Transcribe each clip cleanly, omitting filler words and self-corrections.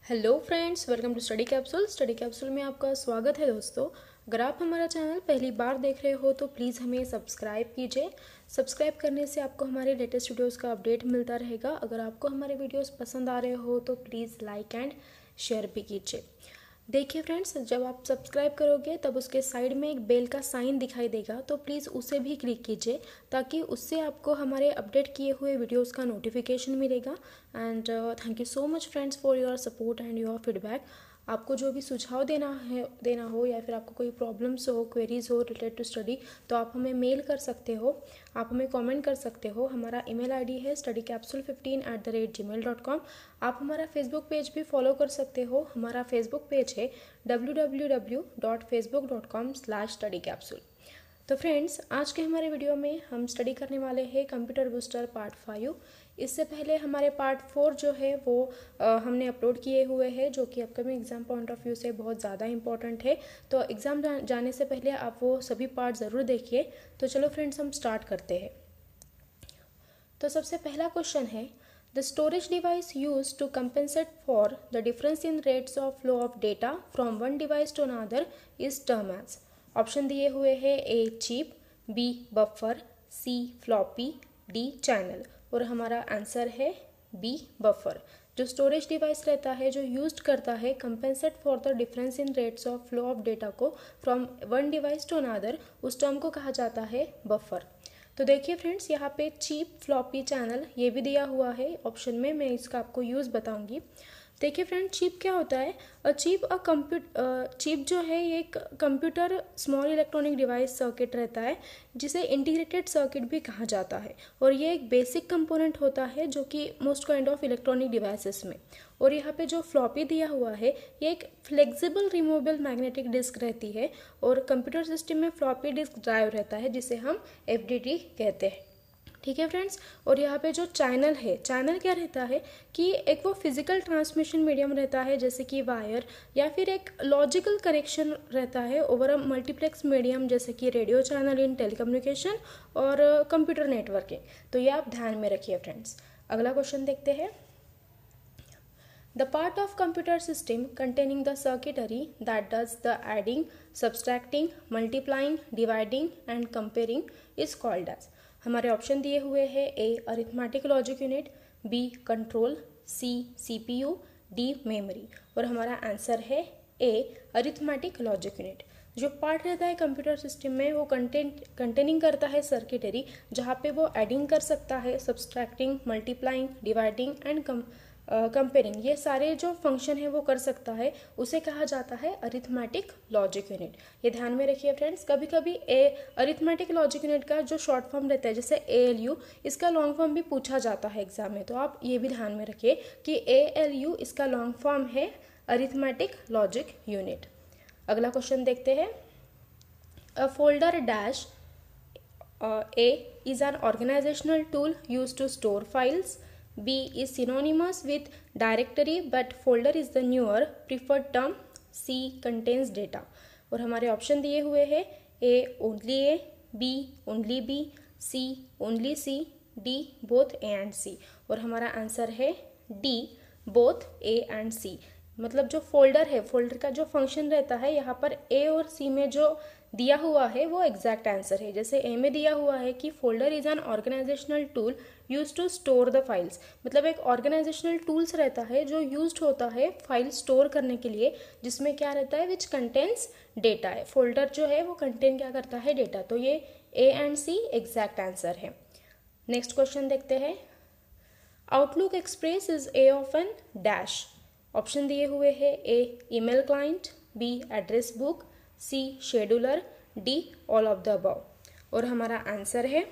Hello friends, welcome to study capsule. Study capsule में आपका स्वागत है दोस्तों। अगर आप हमारा चैनल पहली बार देख रहे हो तो प्लीज़ हमें सब्सक्राइब कीजिए। सब्सक्राइब करने से आपको हमारे लेटेस्ट वीडियोस का अपडेट मिलता रहेगा। अगर आपको हमारे वीडियोस पसंद आ रहे हो तो प्लीज़ लाइक एंड शेयर भी कीजिए। देखिए फ्रेंड्स, जब आप सब्सक्राइब करोगे तब उसके साइड में एक बेल का साइन दिखाई देगा, तो प्लीज़ उसे भी क्लिक कीजिए ताकि उससे आपको हमारे अपडेट किए हुए वीडियोस का नोटिफिकेशन मिलेगा। And thank you so much friends for your support and your feedback. आपको जो भी सुझाव देना हो या फिर आपको कोई प्रॉब्लम्स हो, क्वेरीज हो रिलेटेड टू स्टडी, तो आप हमें मेल कर सकते हो, आप हमें कमेंट कर सकते हो। हमारा ईमेल आईडी है studycapsule15@gmail.com। आप हमारा फेसबुक पेज भी फॉलो कर सकते हो। हमारा फेसबुक पेज है www.facebook.com/studycapsule। तो फ्रेंड्स, आज के हमारे वीडियो में हम स्टडी करने वाले हैं कंप्यूटर बूस्टर पार्ट 5। इससे पहले हमारे पार्ट 4 जो है वो हमने अपलोड किए हुए हैं, जो कि upcoming exam point of view से बहुत ज़्यादा इंपॉर्टेंट है। तो एग्ज़ाम जाने से पहले आप वो सभी पार्ट ज़रूर देखिए। तो चलो फ्रेंड्स, हम स्टार्ट करते हैं। तो सबसे पहला क्वेश्चन है, the storage device used to compensate for the difference in rates of flow of data from one device to another is termed as. Option दिए हुए हैं A chip, B buffer, C floppy, D channel. और हमारा answer है B buffer. जो storage device रहता है, जो यूज करता है compensate for the difference in rates of flow of data को from one device to another, उस टर्म को कहा जाता है बफर। तो देखिए फ्रेंड्स, यहाँ पे चिप, फ्लॉपी, चैनल ये भी दिया हुआ है ऑप्शन में। मैं इसका आपको यूज़ बताऊंगी। देखिए फ्रेंड, चिप क्या होता है? चिप जो है ये एक computer small electronic device circuit रहता है, जिसे इंटीग्रेटेड सर्किट भी कहा जाता है। और ये एक बेसिक कंपोनेंट होता है जो कि most kind of electronic devices में। और यहाँ पे जो फ्लॉपी दिया हुआ है ये एक फ्लेक्सिबल रिमूवेबल मैग्नेटिक डिस्क रहती है। और कंप्यूटर सिस्टम में फ्लॉपी डिस्क ड्राइव रहता है, जिसे हम एफडीडी कहते हैं। ठीक है फ्रेंड्स। और यहाँ पे जो चैनल है, चैनल क्या रहता है कि एक वो फिजिकल ट्रांसमिशन मीडियम रहता है, जैसे कि वायर, या फिर एक लॉजिकल कनेक्शन रहता है ओवर अ मल्टीप्लेक्स मीडियम, जैसे कि रेडियो चैनल इन टेलीकम्युनिकेशन और कंप्यूटर नेटवर्किंग। तो ये आप ध्यान में रखिए फ्रेंड्स। अगला क्वेश्चन देखते हैं। The part of computer system containing the circuitry that does the adding, subtracting, multiplying, dividing and comparing is called as। हमारे ऑप्शन दिए हुए हैं A arithmetic logic unit, B control, C CPU, D memory. और हमारा answer है A arithmetic logic unit. जो part रहता है कंप्यूटर सिस्टम में वो कंटेनिंग करता है सर्किटरी, जहाँ पे वो एडिंग कर सकता है, subtracting, multiplying, dividing and comparing, ये सारे जो फंक्शन है वो कर सकता है, उसे कहा जाता है अरिथमेटिक लॉजिक यूनिट। ये ध्यान में रखिए फ्रेंड्स। कभी कभी अरिथमेटिक लॉजिक यूनिट का जो शॉर्ट फॉर्म रहता है, जैसे ALU, इसका लॉन्ग फॉर्म भी पूछा जाता है एग्जाम में। तो आप ये भी ध्यान में रखिए कि ALU इसका लॉन्ग फॉर्म है अरिथमेटिक लॉजिक यूनिट। अगला क्वेश्चन देखते हैं। A folder dash A is an organizational tool used to store files. B is synonymous with directory but folder is the newer preferred term. C contains data। और हमारे option दिए हुए हैं A only A, B only B, C only C, D both A and C। और हमारा answer है D both A and C। मतलब जो फोल्डर है, फोल्डर का जो फंक्शन रहता है, यहाँ पर ए और सी में जो दिया हुआ है वो एग्जैक्ट आंसर है। जैसे ए में दिया हुआ है कि folder is an organisational tool use to store the files, मतलब एक ऑर्गेनाइजेशनल टूल्स रहता है जो यूज होता है फाइल स्टोर करने के लिए, जिसमें क्या रहता है, विच कंटेन्स डेटा है। फोल्डर जो है वो कंटेन क्या करता है, डेटा। तो ये A and C exact answer है। नेक्स्ट क्वेश्चन देखते हैं। Outlook Express is a of an dash. Option दिए हुए हैं A email client, B address book, C scheduler, D all of the above. और हमारा आंसर है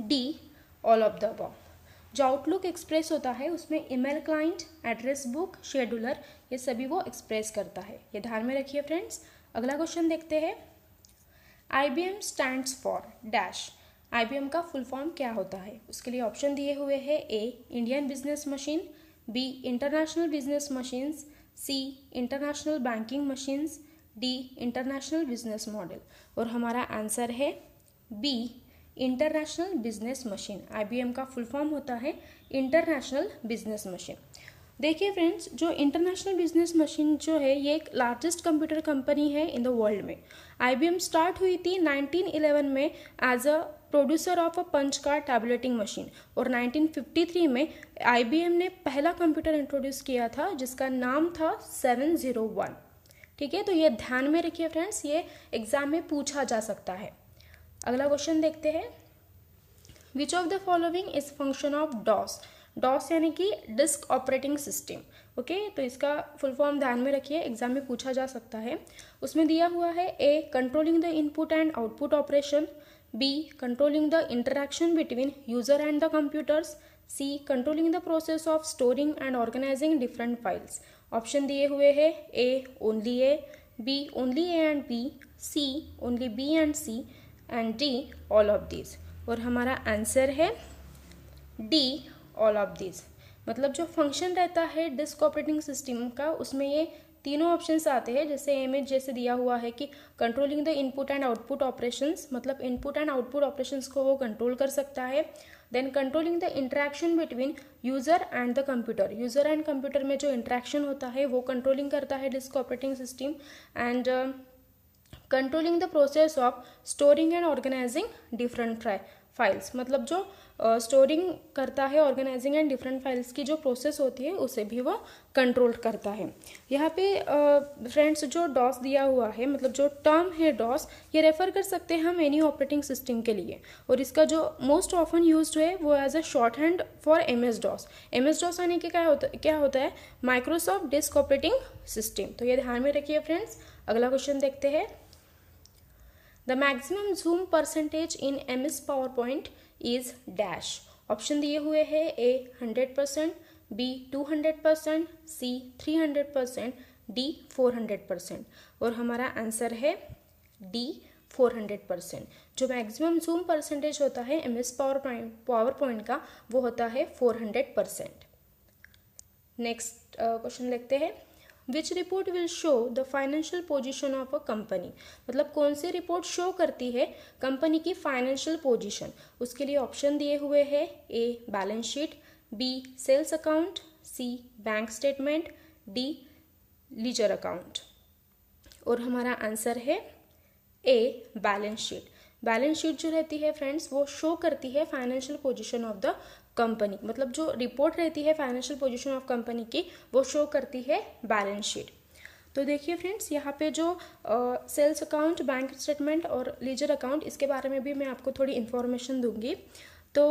D all of the above. जो आउटलुक एक्सप्रेस होता है उसमें email client, address book, scheduler, ये सभी वो एक्सप्रेस करता है। ये ध्यान में रखिए फ्रेंड्स। अगला क्वेश्चन देखते हैं। IBM stands for dash. IBM का फुल फॉर्म क्या होता है? उसके लिए ऑप्शन दिए हुए हैं A Indian business machine, B international business machines, C international banking machines, D international business model. और हमारा आंसर है B international business machine. IBM का फुल फॉर्म होता है इंटरनेशनल बिजनेस मशीन। देखिए फ्रेंड्स, जो इंटरनेशनल बिजनेस मशीन जो है ये एक लार्जेस्ट कंप्यूटर कंपनी है इन द वर्ल्ड में। IBM स्टार्ट हुई थी 1911 में as a producer of a punch card tabulating machine, और 1953 में IBM ने पहला कंप्यूटर इंट्रोड्यूस किया था जिसका नाम था 701। ठीक है, तो ये ध्यान में रखिए फ्रेंड्स, ये एग्जाम में पूछा जा सकता है। अगला क्वेश्चन देखते हैं, which of the following is function of DOS. DOS यानी कि डिस्क ऑपरेटिंग सिस्टम। ओके, तो इसका फुल फॉर्म ध्यान में रखिए, एग्जाम में पूछा जा सकता है। उसमें दिया हुआ है A controlling the input and output operation, B controlling the interaction between user and the computers, C controlling the process of storing and organising different files. Option दिए हुए हैं A only A, B only A and B, C only B and C, and D all of these. और हमारा answer है D all of this. मतलब जो function रहता है डिस्क ऑपरेटिंग सिस्टम का, उसमें ये तीनों ऑप्शंस आते हैं। जैसे इमेज जैसे दिया हुआ है कि controlling the input and output operations, मतलब इनपुट एंड आउटपुट ऑपरेशंस को वो कंट्रोल कर सकता है। Then controlling the interaction between user and the computer, user and computer में जो इंटरेक्शन होता है वो कंट्रोलिंग करता है disk operating system. And controlling the process of storing and organising different files, मतलब जो स्टोरिंग करता है, ऑर्गेनाइजिंग एंड डिफरेंट फाइल्स की जो प्रोसेस होती है उसे भी वो कंट्रोल करता है। यहाँ पे फ्रेंड्स जो डॉस दिया हुआ है, मतलब जो टर्म है डॉस, ये रेफर कर सकते हैं हम एनी ऑपरेटिंग सिस्टम के लिए, और इसका जो मोस्ट ऑफन यूज्ड है वो as a short hand for MS DOS। MS DOS यानी कि क्या होता है, माइक्रोसॉफ्ट डिस्क ऑपरेटिंग सिस्टम। तो ये ध्यान में रखिए फ्रेंड्स। अगला क्वेश्चन देखते हैं, the maximum zoom percentage in MS PowerPoint is dash. Option दिए हुए हैं ए 100%, बी 200%, सी 300%, डी 400%। और हमारा आंसर है डी 400%। जो मैक्सिमम जूम परसेंटेज होता है MS PowerPoint का वो होता है 400%। नेक्स्ट क्वेश्चन देखते हैं, which report will show the financial position of a company. मतलब कौन सी रिपोर्ट शो करती है कंपनी की फाइनेंशियल पोजीशन। उसके लिए ऑप्शन दिए हुए हैं A balance sheet, B sales account, C bank statement, D ledger account. और हमारा आंसर है A balance sheet. Balance sheet जो रहती है फ्रेंड्स वो शो करती है financial position of the company, मतलब जो रिपोर्ट रहती है फाइनेंशियल पोजीशन ऑफ कंपनी की वो शो करती है बैलेंस शीट। तो देखिए फ्रेंड्स, यहाँ पे जो सेल्स अकाउंट, बैंक स्टेटमेंट और लीजर अकाउंट, इसके बारे में भी मैं आपको थोड़ी इन्फॉर्मेशन दूंगी। तो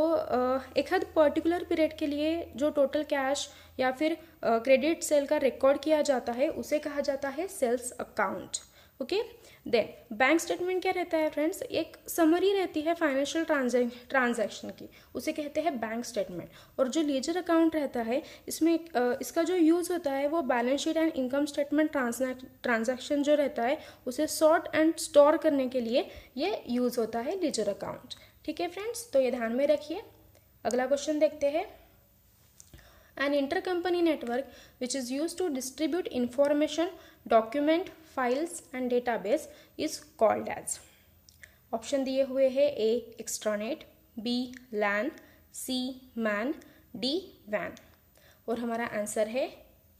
एक हद पर्टिकुलर पीरियड के लिए जो टोटल कैश या फिर क्रेडिट सेल का रिकॉर्ड किया जाता है उसे कहा जाता है sales account. Okay, then bank statement क्या रहता है फ्रेंड्स, एक समरी रहती है फाइनेंशियल ट्रांजैक्शन की, उसे कहते हैं बैंक स्टेटमेंट। और जो लीजर अकाउंट रहता है इसमें इसका जो यूज़ होता है वो balance sheet and income statement transaction जो रहता है उसे सॉर्ट एंड स्टोर करने के लिए ये यूज़ होता है लीजर अकाउंट। ठीक है फ्रेंड्स, तो ये ध्यान में रखिए। अगला क्वेश्चन देखते हैं, an intercompany network which is used to distribute information, document, files and database is called as। Option दिए हुए हैं ए एक्सट्रानेट, बी लैन, सी मैन, डी वैन। और हमारा आंसर है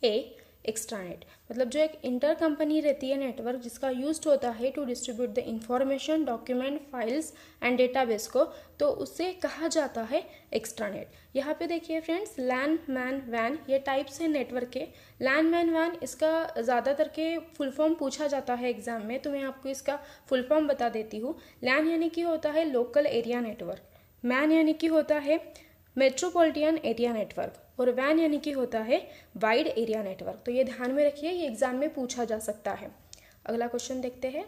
ए एक्सट्रानेट। मतलब जो एक इंटर कंपनी रहती है नेटवर्क जिसका यूज होता है to distribute the information, document, files and database को, तो उससे कहा जाता है एक्सट्रानेट। यहाँ पे देखिए फ्रेंड्स, लैन, मैन, वैन ये टाइप्स हैं नेटवर्क के। लैन, मैन, वैन इसका ज़्यादातर के फुल फॉर्म पूछा जाता है एग्जाम में, तो मैं आपको इसका फुल फॉर्म बता देती हूँ। लैन यानी कि होता है लोकल एरिया नेटवर्क, मैन यानी कि होता है मेट्रोपॉलिटन एरिया नेटवर्क, और वैन यानी कि होता है वाइड एरिया नेटवर्क। तो ये ध्यान में रखिए, ये एग्जाम में पूछा जा सकता है। अगला क्वेश्चन देखते हैं,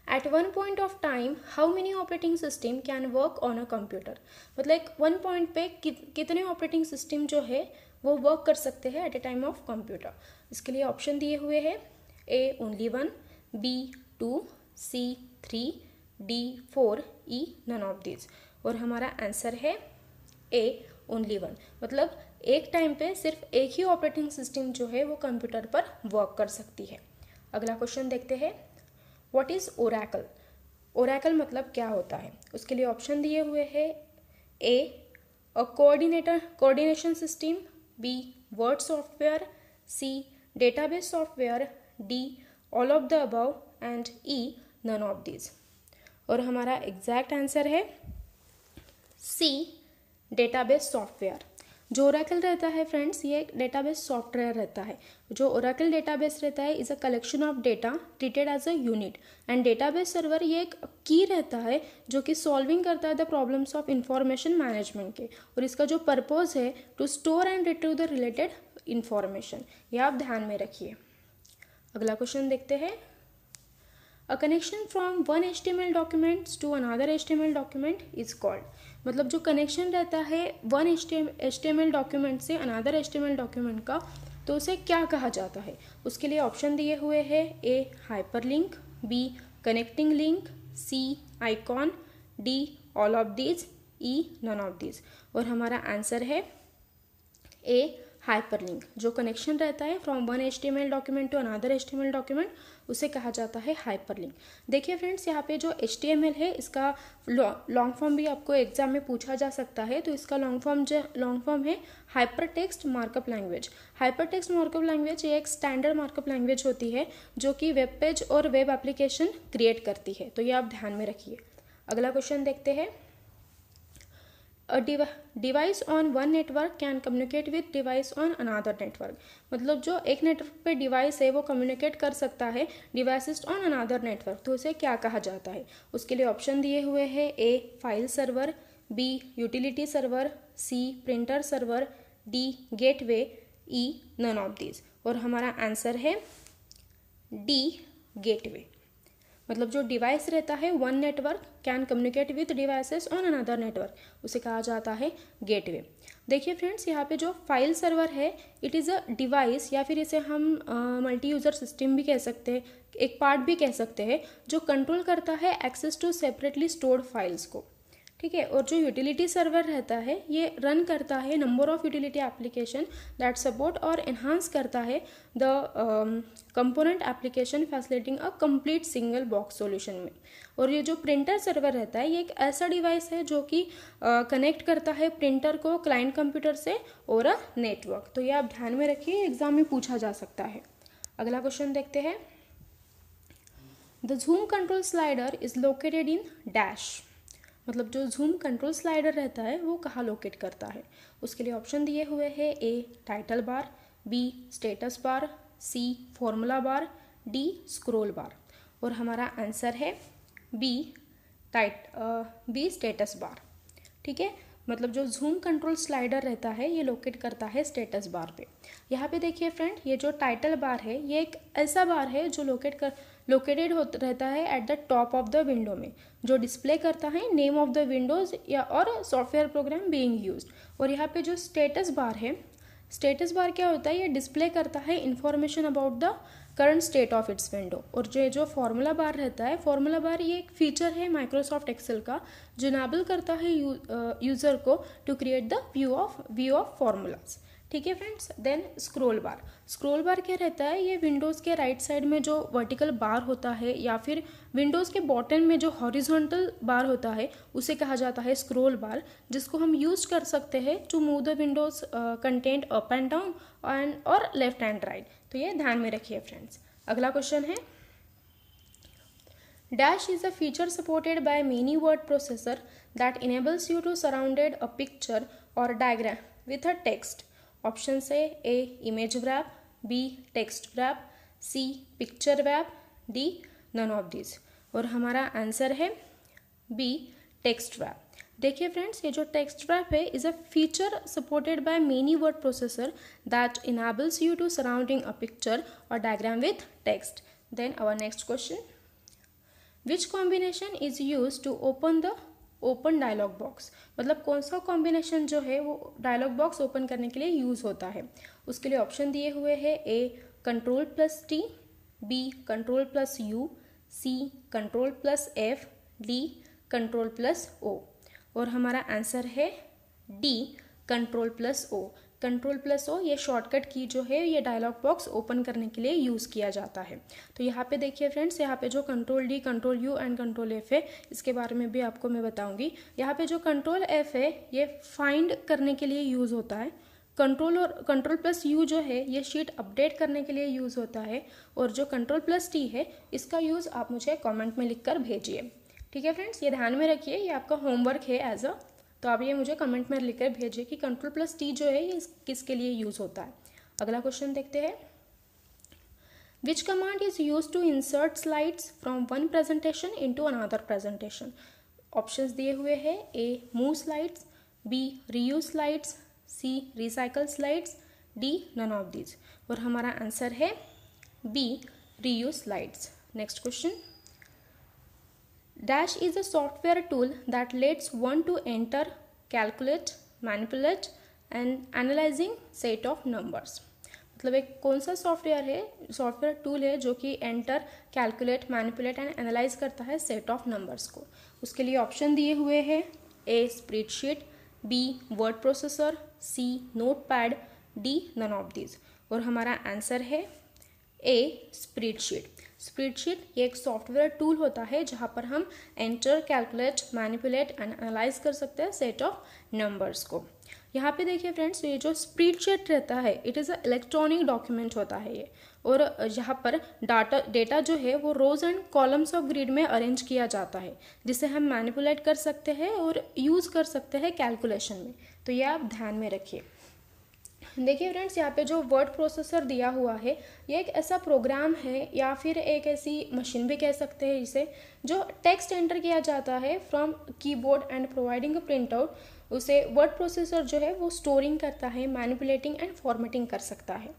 at one point of time how many operating system can work on a computer. मतलब एक वन पॉइंट पे कितने ऑपरेटिंग सिस्टम जो है वो वर्क कर सकते हैं at a time of computer. इसके लिए ऑप्शन दिए हुए हैं A only 1, B 2, C 3, D 4, E none of this. और हमारा आंसर है ए ओनली 1। मतलब एक टाइम पे सिर्फ एक ही ऑपरेटिंग सिस्टम जो है वो कंप्यूटर पर वर्क कर सकती है। अगला क्वेश्चन देखते हैं, व्हाट इज ओरेकल। ओरेकल मतलब क्या होता है। उसके लिए ऑप्शन दिए हुए हैं A coordination system, B word software, C database software, D all of the above and E none of these. और हमारा एग्जैक्ट आंसर है सी डेटाबेस सॉफ्टवेयर। जो ओरेकल रहता है फ्रेंड्स, ये एक डेटाबेस सॉफ्टवेयर रहता है। जो ओरेकल डेटाबेस रहता है is a collection of data treated as a unit, and database server ये एक की रहता है जो कि सॉल्विंग करता है the problems of information management के, और इसका जो पर्पस है to store and retrieve the related information. ये आप ध्यान में रखिए। अगला क्वेश्चन देखते हैं। A connection from one HTML document to another HTML document is called, मतलब जो कनेक्शन रहता है वन HTML डॉक्यूमेंट से अनदर HTML डॉक्यूमेंट का, तो उसे क्या कहा जाता है। उसके लिए ऑप्शन दिए हुए हैं, A hyperlink, B connecting link, C icon, D all of these, E none of these. और हमारा आंसर है ए हाइपरलिंक। जो कनेक्शन रहता है from one HTML document to another HTML document, उसे कहा जाता है हाइपरलिंक। देखिए फ्रेंड्स, यहाँ पे जो HTML है इसका लॉन्ग फॉर्म भी आपको एग्जाम में पूछा जा सकता है। तो इसका लॉन्ग फॉर्म है hyper text markup language. Hyper text markup language ये एक स्टैंडर्ड मार्कअप लैंग्वेज होती है जो कि वेब पेज और वेब एप्लीकेशन क्रिएट करती है। तो ये आप ध्यान में रखिए। अगला क्वेश्चन देखते हैं। A device on one network can communicate with device on another network, मतलब जो एक नेटवर्क पे डिवाइस है वो कम्युनिकेट कर सकता है डिवाइसेस ऑन अनदर नेटवर्क, तो उसे क्या कहा जाता है। उसके लिए ऑप्शन दिए हुए हैं, A file server, B utility server, C printer server, D gateway, E none of these. और हमारा आंसर है डी गेटवे। मतलब जो डिवाइस रहता है one network can communicate with devices on another network, उसे कहा जाता है गेटवे। देखिए फ्रेंड्स, यहाँ पे जो फाइल सर्वर है इट इज़ अ डिवाइस, या फिर इसे हम मल्टी यूज़र सिस्टम भी कह सकते हैं, एक पार्ट भी कह सकते हैं, जो कंट्रोल करता है access to separately stored files को। ठीक है। और जो यूटिलिटी सर्वर रहता है ये रन करता है number of utility application that support और एनहांस करता है the component application facilitating a complete single box solution में। और ये जो प्रिंटर सर्वर रहता है ये एक ऐसा डिवाइस है जो कि कनेक्ट करता है प्रिंटर को क्लाइंट कंप्यूटर से और अ नेटवर्क। तो ये आप ध्यान में रखिए, एग्जाम में पूछा जा सकता है। अगला क्वेश्चन देखते हैं। The zoom control slider is located in dash, मतलब जो जूम कंट्रोल स्लाइडर रहता है वो कहाँ लोकेट करता है। उसके लिए ऑप्शन दिए हुए हैं, A title bar, B status bar, C formula bar, D scroll bar. और हमारा आंसर है बी स्टेटस बार। ठीक है। मतलब जो जूम कंट्रोल स्लाइडर रहता है ये लोकेट करता है स्टेटस बार पे। यहाँ पे देखिए फ्रेंड, ये जो टाइटल बार है ये एक ऐसा बार है जो लोकेटेड रहता है at the top of the window में, जो डिस्प्ले करता है नेम ऑफ द विंडोज या और सॉफ्टवेयर प्रोग्राम बीइंग यूज्ड। और यहाँ पे जो स्टेटस बार है, स्टेटस बार क्या होता है, ये डिस्प्ले करता है information about the current state of its window. और जो फॉर्मूला बार रहता है, फॉर्मूला बार ये एक फीचर है माइक्रोसॉफ्ट एक्सेल का जो इनेबल करता है यूजर को to create the view of formulas. ठीक है फ्रेंड्स। देन स्क्रॉल बार क्या रहता है, ये विंडोज़ के राइट साइड में जो वर्टिकल बार होता है या फिर विंडोज़ के बॉटम में जो हॉरिजॉन्टल बार होता है उसे कहा जाता है स्क्रॉल बार, जिसको हम यूज कर सकते हैं to move the windows content up and down और लेफ्ट एंड राइट। तो ये ध्यान में रखिए फ्रेंड्स। अगला क्वेश्चन है, Dash is a feature supported by many word processor that enables you to surrounded a picture or diagram with a text. Options है, A image wrap, B text wrap, C picture wrap, D none of these। और हमारा answer है B text wrap। देखिए friends, ये जो text wrap है is a feature supported by many word processor that enables you to surrounding a picture और diagram with text. Then our next question, which combination is use to open dialog box, मतलब कौन सा combination जो है वो dialogue box open करने के लिए यूज होता है। उसके लिए ऑप्शन दिए हुए हैं, ए Ctrl+T, बी Ctrl+U, सी Ctrl+F, डी Ctrl+O। और हमारा आंसर है डी Ctrl+O। Ctrl+O ये शॉर्टकट की जो है ये डायलॉग बॉक्स ओपन करने के लिए यूज़ किया जाता है। तो यहाँ पे देखिए फ्रेंड्स, यहाँ पे जो Ctrl+D, Ctrl+U एंड Ctrl+F है इसके बारे में भी आपको मैं बताऊंगी। यहाँ पे जो Ctrl+F है ये फाइंड करने के लिए यूज़ होता है, कंट्रोल+U जो है ये शीट अपडेट करने के लिए यूज़ होता है, और जो कंट्रोल+T है इसका यूज़ आप मुझे कमेंट में लिखकर भेजिए। ठीक है फ्रेंड्स, ये ध्यान में रखिए, ये आपका होमवर्क है तो आप ये मुझे कमेंट में लिखकर भेजिए कि कंट्रोल+T जो है ये किसके लिए यूज़ होता है। अगला क्वेश्चन देखते हैं। Which command is used to insert slides from one presentation into another presentation? Options दिए हुए हैं, A move slides, B reuse slides, C recycle slides, D none of these। और हमारा आंसर है B reuse slides। Next question. Dash is a software tool that lets one to enter, calculate, manipulate and analyzing set of numbers। मतलब एक कौन सा software tool है जो कि enter, calculate, manipulate and analyse करता है सेट ऑफ नंबर्स को। उसके लिए ऑप्शन दिए हुए हैं, A spreadsheet, B word processor, C notepad, D none of these. और हमारा आंसर है A स्प्रेडशीट। स्प्रेडशीट ये एक सॉफ्टवेयर टूल होता है जहाँ पर हम enter, calculate, manipulate and analyse कर सकते हैं सेट ऑफ नंबर्स को। यहाँ पे देखिए फ्रेंड्स, ये जो स्प्रेडशीट रहता है it is a electronic document होता है ये, और यहाँ पर डेटा जो है वो रोज एंड कॉलम्स ऑफ ग्रिड में अरेंज किया जाता है, जिसे हम मैनिपुलेट कर सकते हैं और यूज़ कर सकते हैं कैलकुलेशन में। तो ये आप ध्यान में रखिए। देखिए फ्रेंड्स, यहाँ पे जो वर्ड प्रोसेसर दिया हुआ है ये एक ऐसा प्रोग्राम है या फिर एक ऐसी मशीन भी कह सकते हैं इसे, जो टेक्स्ट एंटर किया जाता है from keyboard and providing a print out. उसे वर्ड प्रोसेसर जो है वो स्टोरिंग करता है, मैनिपुलेटिंग एंड फॉर्मेटिंग कर सकता है।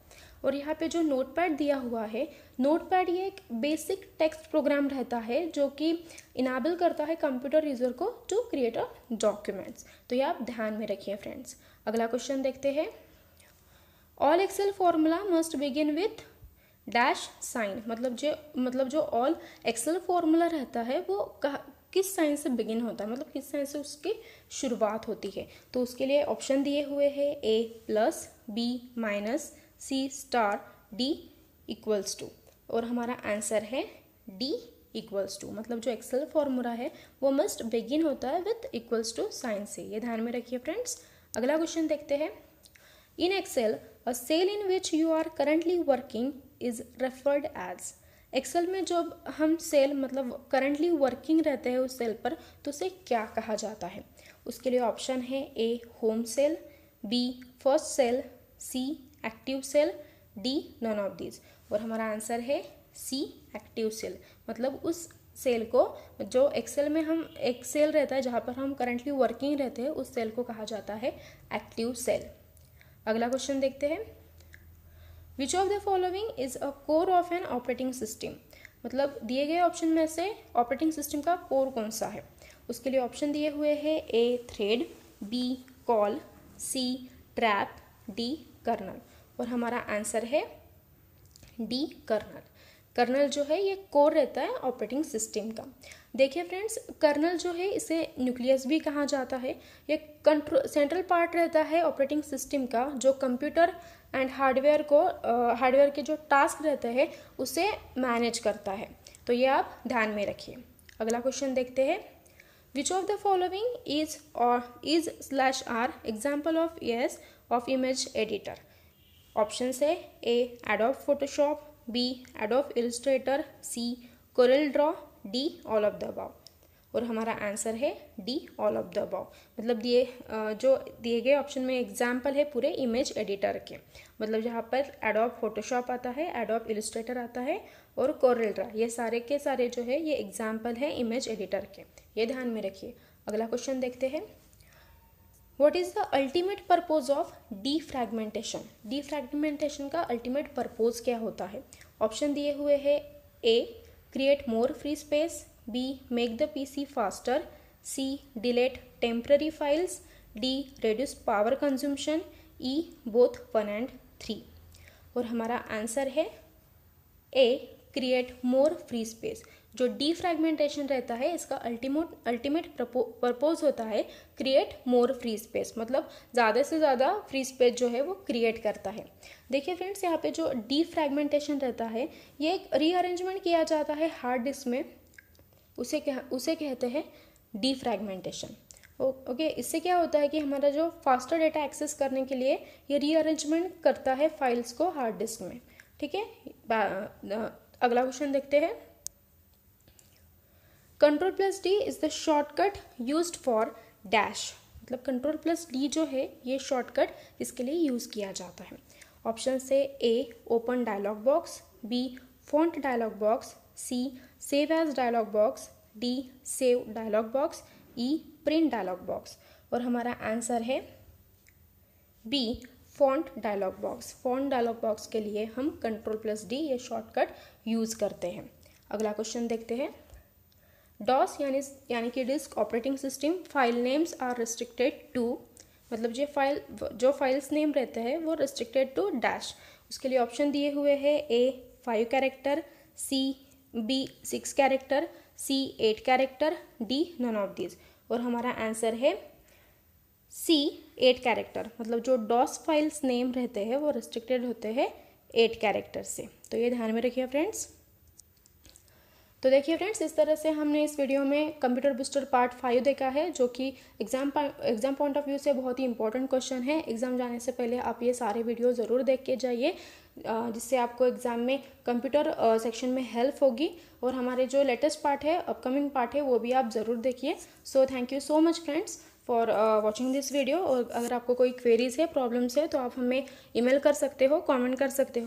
और यहाँ पे जो नोटपैड दिया हुआ है, नोटपैड ये एक बेसिक टेक्स्ट प्रोग्राम रहता है जो कि इनेबल करता है कंप्यूटर यूजर को टू क्रिएट अ डॉक्यूमेंट्स। तो ये आप ध्यान में रखिए फ्रेंड्स। अगला क्वेश्चन देखते हैं। All Excel formula must begin with dash sign. मतलब जो ऑल एक्सेल फॉर्मूला रहता है वो किस साइन से बिगिन होता है, मतलब किस साइन से उसकी शुरुआत होती है। तो उसके लिए ऑप्शन दिए हुए हैं, A+, B-, C*, D =2। और हमारा आंसर है D =2। मतलब जो एक्सेल फॉर्मूला है वो मस्ट बिगिन होता है विथ =टू साइन से। ये ध्यान में रखिए फ्रेंड्स। अगला क्वेश्चन देखते हैं। In Excel a cell in which you are currently working is referred as. Excel में जब हम सेल मतलब करंटली वर्किंग रहते हैं उस सेल पर, तो उसे क्या कहा जाता है। उसके लिए ऑप्शन है, A home cell, B first cell, C active cell, D none of these. और हमारा आंसर है C एक्टिव सेल। मतलब उस सेल को, जो एक्सेल में हम एक सेल रहता है जहाँ पर हम करंटली वर्किंग रहते हैं, उस सेल को कहा जाता है एक्टिव सेल। अगला क्वेश्चन देखते हैं। Which of the following is a core of an operating system. मतलब दिए गए ऑप्शन में से ऑपरेटिंग सिस्टम का कोर कौन सा है। उसके लिए ऑप्शन दिए हुए हैं, A thread, B call, C trap, D kernel. और हमारा आंसर है D कर्नल। कर्नल जो है ये कोर रहता है ऑपरेटिंग सिस्टम का। देखिए फ्रेंड्स, कर्नल जो है इसे न्यूक्लियस भी कहा जाता है। ये सेंट्रल पार्ट रहता है ऑपरेटिंग सिस्टम का, जो कंप्यूटर एंड हार्डवेयर के जो टास्क रहते हैं उसे मैनेज करता है। तो ये आप ध्यान में रखिए। अगला क्वेश्चन देखते हैं। Which of the following is example of image editor. Option है, A Adobe Photoshop, B Adobe Illustrator, C Corel Draw, D all of the above. और हमारा आंसर है D all of the above. मतलब जो दिए गए ऑप्शन में example है पूरे इमेज एडिटर के। मतलब जहाँ पर एडोब फोटोशॉप आता है, एडोब इलस्ट्रेटर आता है और कोरेल ड्रॉ, ये सारे के सारे जो है ये एग्जाम्पल है इमेज एडिटर के। ये ध्यान में रखिए। अगला क्वेश्चन देखते हैं। What is the ultimate purpose of defragmentation. Defragmentation का अल्टीमेट पर्पज क्या होता है। ऑप्शन दिए हुए हैं, A create more free space, B make the PC faster, C delete temporary files, D reduce power consumption, E both 1 and 3। और हमारा answer है A create more free space। जो डीफ्रैगमेंटेशन रहता है इसका अल्टीमेट पर्पज होता है क्रिएट मोर फ्री स्पेस। मतलब ज़्यादा से ज़्यादा फ्री स्पेस जो है वो क्रिएट करता है। देखिए फ्रेंड्स, यहाँ पे जो डीफ्रैगमेंटेशन रहता है ये एक रीअरेंजमेंट किया जाता है हार्ड डिस्क में, उसे कहते हैं डीफ्रैगमेंटेशन। ओके, इससे क्या होता है कि हमारा जो फास्टर डेटा एक्सेस करने के लिए ये रीअरेंजमेंट करता है फाइल्स को हार्ड डिस्क में। ठीक है, अगला क्वेश्चन देखते हैं। Ctrl+D is the shortcut used for dash. मतलब Ctrl+D जो है ये शॉर्टकट इसके लिए यूज किया जाता है। ऑप्शन से A open dialog box, B font dialog box, C save as dialog box, D save dialog box, E print dialog box. और हमारा आंसर है B font dialog box. Font dialog box के लिए हम Ctrl+D ये shortcut use करते हैं। अगला क्वेश्चन देखते हैं। डॉस यानी कि disk operating system file names are restricted to, मतलब जो फाइल्स नेम रहते हैं वो रिस्ट्रिक्टेड टू डैश। उसके लिए ऑप्शन दिए हुए हैं A 5 character, B 6 character, C 8 character, D none of these. और हमारा आंसर है सी 8 कैरेक्टर। मतलब जो डॉस फाइल्स नेम रहते हैं वो रिस्ट्रिक्टेड होते हैं 8 कैरेक्टर से। तो ये ध्यान में रखिए फ्रेंड्स। तो देखिए फ्रेंड्स, इस तरह से हमने इस वीडियो में कंप्यूटर बूस्टर पार्ट 5 देखा है, जो कि एग्जाम पॉइंट ऑफ व्यू से बहुत ही इंपॉर्टेंट क्वेश्चन है। एग्जाम जाने से पहले आप ये सारे वीडियो ज़रूर देख के जाइए, जिससे आपको एग्जाम में कंप्यूटर सेक्शन में हेल्प होगी। और हमारे जो लेटेस्ट पार्ट है, अपकमिंग पार्ट है, वो भी आप ज़रूर देखिए। So thank you so much friends for watching this video. और अगर आपको कोई क्वेरीज है, प्रॉब्लम्स है, तो आप हमें ईमेल कर सकते हो, कमेंट कर सकते हो।